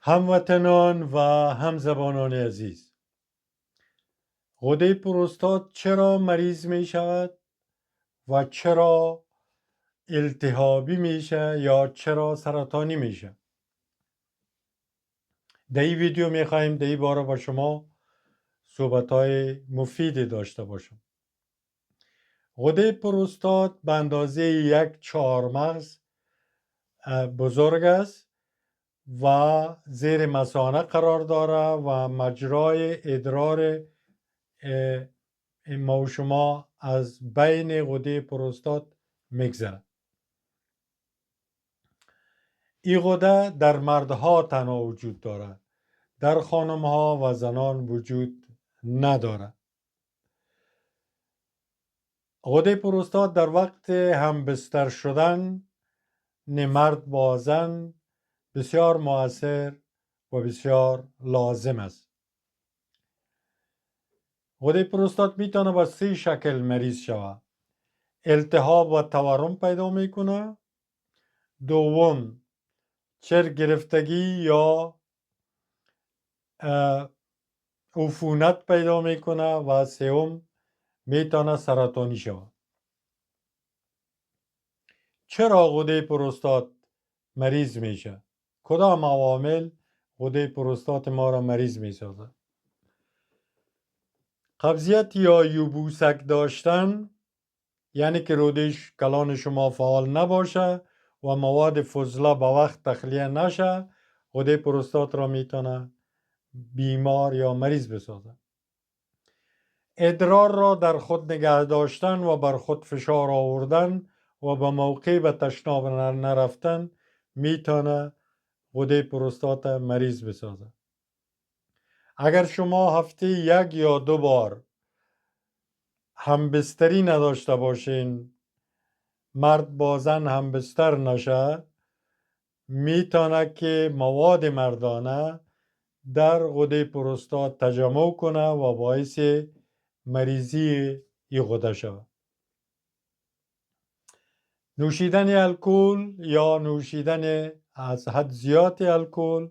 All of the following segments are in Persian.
هموطنان و همزبانان عزیز، غده پروستات چرا مریض می شود و چرا التهابی میشه یا چرا سرطانی میشه؟ در این ویدیو میخوایم در این باره با شما صحبتهای مفیدی داشته باشم. غده پروستات به اندازه یک چهارمغز بزرگ است و زیر مثانه قرار داره و مجرای ادرار ما و شما از بین غده پروستات میگذره. این غده در مردها تنها وجود دارد، در خانمها و زنان وجود ندارد. غده پروستات در وقت همبستر شدن مرد با زن بسیار مؤثر و بسیار لازم است. غده پروستات میتونه با 3 شکل مریض شود. التهاب و تورم پیدا میکنه. دوم، چرک گرفتگی یا عفونت پیدا میکنه و سوم میتونه سرطانی شود. چرا غده پروستات مریض میشه؟ کدام عوامل غده پروستات ما را مریض میسازه؟ قبضیت یا یبوسک داشتن، یعنی که روده کلان شما فعال نباشه و مواد فضله به وقت تخلیه نشه، غده پروستات را میتونه بیمار یا مریض بسازه. ادرار را در خود نگه داشتن و بر خود فشار آوردن و به موقع به تشناب نرفتن میتونه غده پروستات مریض بسازه. اگر شما هفته 1 یا 2 بار همبستری نداشته باشین، مرد با زن همبستر نشه، میتونه که مواد مردانه در غده پروستات تجمع کنه و باعث مریضی این غده شود. نوشیدن الکل یا نوشیدن از حد زیاد الکل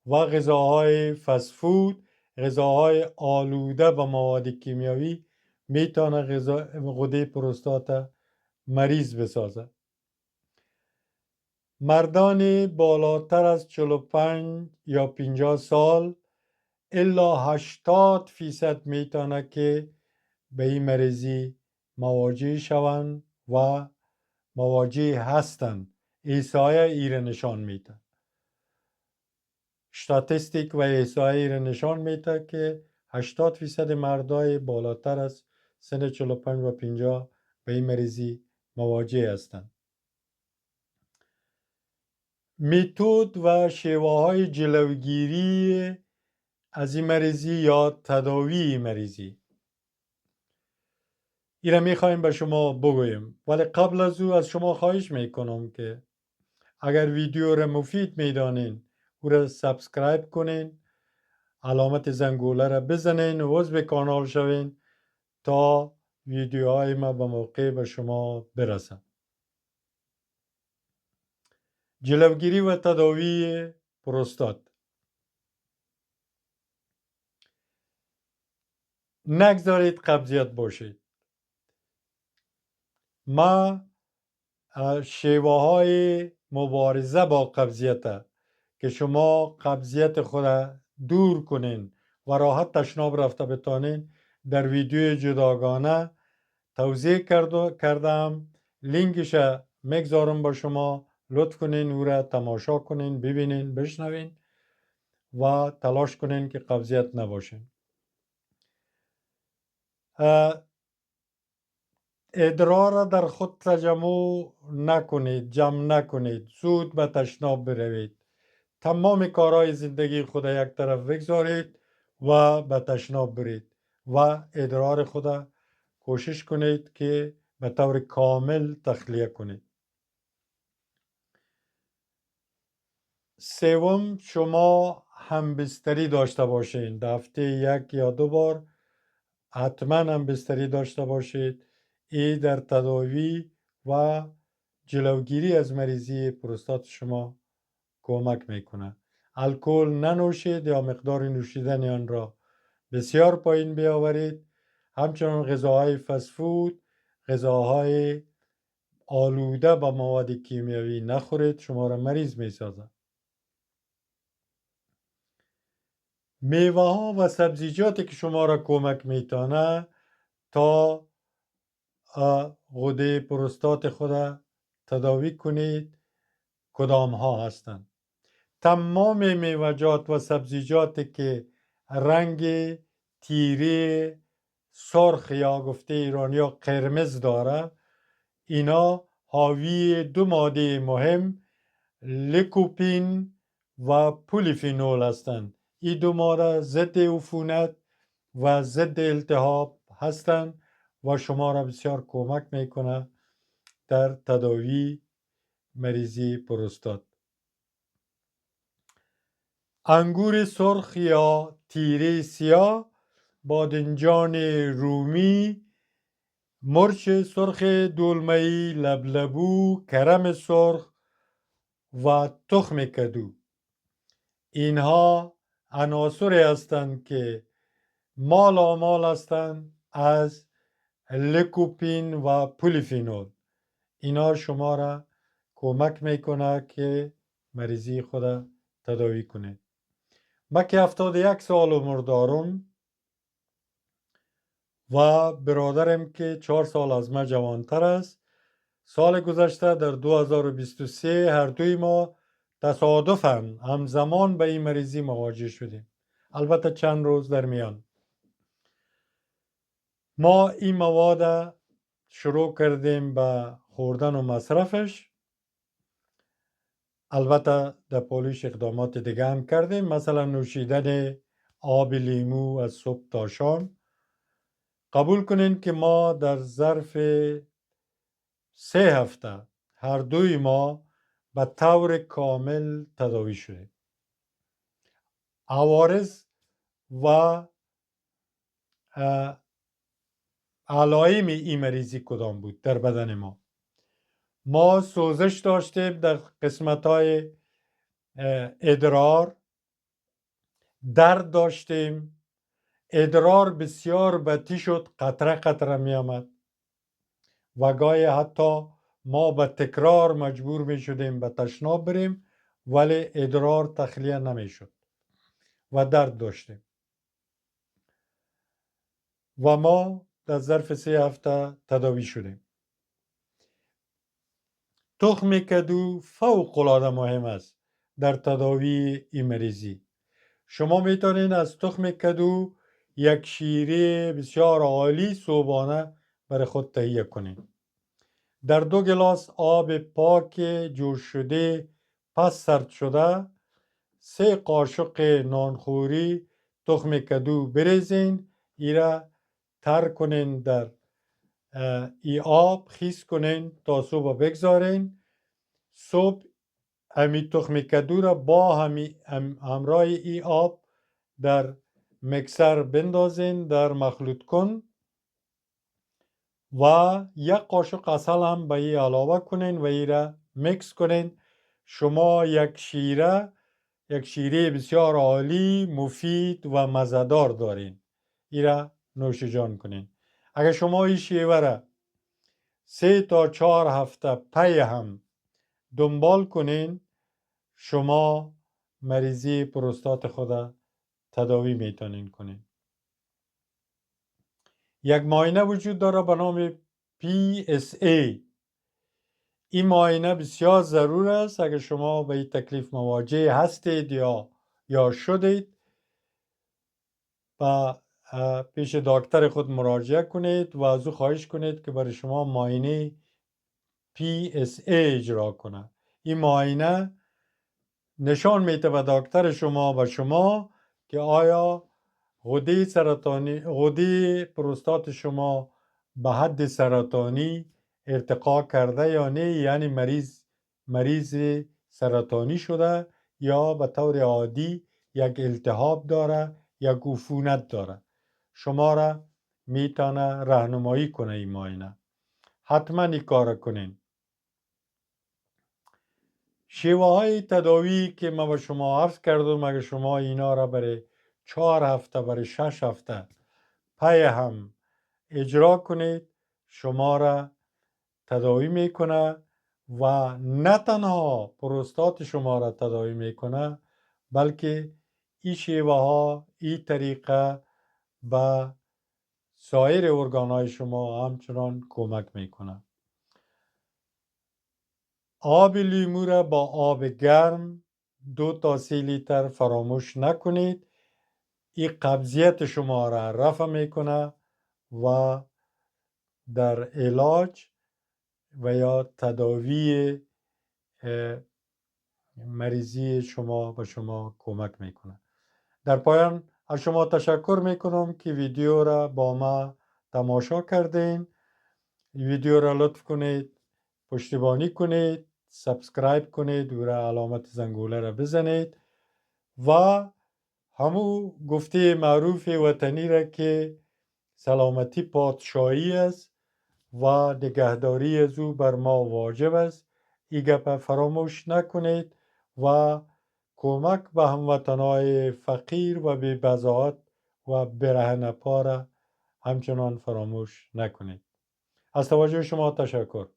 و غذاهای فسفود، غذاهای آلوده به مواد کیمیاوی میتونه غده پروستات مریض بسازه. مردان بالاتر از 45 یا 50 سال الا 80% میتونه که به این مریضی مواجه شوند و مواجه هستند. احصایه ایره نشان میده. استاتستیک و احصایه ایره نشان میده که 80% مردای بالاتر از سن 45 و 50 به این مریضی مواجه هستند. متد و شیوه های جلوگیری از این مریضی یا تداوی مریضی ایره میخوایم به شما بگویم، ولی قبل از او از شما خواهش میکنم که اگر ویدیو را مفید میدانین او را سابسکرایب کنین، علامت زنگوله را بزنین و عضو کانال شوین تا ویدیوهای ما به موقع به شما برسن. جلوگیری و تداوی پروستات. نگذارید قبضیت باشید. ما شیوه های مبارزه با قبضیت که شما قبضیت خود دور کنین و راحت تشناب رفته بتانین در ویدیو جداگانه توضیح کردم. لینکش میگذارم با شما، لطف کنین او را تماشا کنین، ببینین، بشنوین و تلاش کنین که قبضیت نباشین. ادرار را در خود تجمع نکنید، جمع نکنید، زود به تشناب بروید. تمام کارهای زندگی خود یک طرف بگذارید و به تشناب برید و ادرار خود کوشش کنید که به طور کامل تخلیه کنید. سوم، شما همبستری داشته باشید. در هفته 1 یا 2 بار حتما همبستری داشته باشید. این در تداوی و جلوگیری از مریضی پروستات شما کمک میکنه. الکل ننوشید یا مقدار نوشیدن آن را بسیار پایین بیاورید. همچنان غذاهای فسفود، غذاهای آلوده با مواد کیمیایی نخورید، شما را مریض می سازد. میوه ها و سبزیجاتی که شما را کمک میتونه تا غده پروستات خود تداوی کنید کدام ها هستند؟ تمام میوه‌جات و سبزیجاتی که رنگ تیره سرخ یا گفته ایرانیا قرمز داره، اینا حاوی دو ماده مهم لیکوپین و پولیفینول هستند. این دو ماده ضد عفونت و ضد التهاب هستند و شما را بسیار کمک میکنه در تداوی مریضی پروستات. انگور سرخ یا تیره سیاه، بادنجان رومی، مرچ سرخ دلمه‌ای، لبلبو، کرم سرخ و تخم کدو، اینها عناصری هستند که مال هستند از لیکوپین و پولیفینول. اینا شما را کمک میکنه که مریضی خود تداوی کنه. من که 71 سال عمر دارم و برادرم که 4 سال از من جوانتر است. سال گذشته در 2023 هر دوی ما تصادفاً همزمان به این مریضی مواجه شدیم، البته چند روز در میان. ما این مواد شروع کردیم به خوردن و مصرفش. البته در پولیش اقدامات دیگه هم کردیم، مثلا نوشیدن آب لیمو از صبح تا شام. قبول کنین که ما در ظرف 3 هفته هر دوی ما به طور کامل تداوی شدیم. عوارض و علائم این مریضی کدام بود در بدن ما؟ ما سوزش داشتیم در قسمت های ادرار، درد داشتیم، ادرار بسیار بدی شد، قطره قطره می آمد و گاهی حتی ما به تکرار مجبور می شدیم به تشناب بریم ولی ادرار تخلیه نمی شد و درد داشتیم و ما در ظرف 3 هفته تداوی شدیم. تخم کدو فوق العاده مهم است در تداوی این مریضی. شما میتونید از تخم کدو یک شیره بسیار عالی صبحانه برای خود تهیه کنید. در 2 گلاس آب پاک جوش شده پس سرد شده 3 قاشق نانخوری تخم کدو بریزین، ایره تر کنین در ای آب، خیس کنین تا صبح بگذارین. صبح همی تخم کدو را با همراه ای آب در مکسر بندازین، در مخلوط کن و 1 قاشق عسل هم به ای علاوه کنین و ای را مکس کنین. شما یک شیره بسیار عالی، مفید و مزه‌دار دارین. ای را نوش جان کنین. اگر شما این شیوه را 3 تا 4 هفته پی هم دنبال کنین، شما مریضی پروستات خود تداوی میتونین کنین. یک معاینه وجود داره به نام PSA. این معاینه بسیار ضرور است. اگر شما به این تکلیف مواجه هستید یا شدید، و پیش دکتر خود مراجعه کنید و از او خواهش کنید که برای شما معاینه PSA اجرا کنه. این معاینه نشان میده به دکتر شما و شما که آیا غده پروستات شما به حد سرطانی ارتقا کرده یا نه، یعنی مریض سرطانی شده یا به طور عادی یک التهاب داره، یک عفونت داره. شما را میتونه راهنمایی کنه این معاینه. حتما این کار کنین. شیوه های تداوی که ما به شما عرض کردم، اگر شما اینا را برای 4 هفته برای 6 هفته پای هم اجرا کنید، شما را تداوی میکنه و نه تنها پروستات شما را تداوی میکنه، بلکه این شیوه ها، این طریقه به سایر ارگانهای شما همچنان کمک میکنه. آب لیمو را با آب گرم 2 تا 3 لیتر فراموش نکنید. این قبضیت شما را رفع میکنه و در علاج و یا تداوی مریضی شما به شما کمک میکنه. در پایان از شما تشکر میکنم که ویدیو را با ما تماشا کردین. ویدیو را لطف کنید پشتیبانی کنید، سابسکرایب کنید و علامت زنگوله را بزنید و همو گفته معروف وطنی را که سلامتی پادشاهی است و نگهداری از او بر ما واجب است، این گپ فراموش نکنید و کمک به هموطنهای فقیر و بی بضاعت و برهنه پا را همچنان فراموش نکنید. از توجه شما تشکر.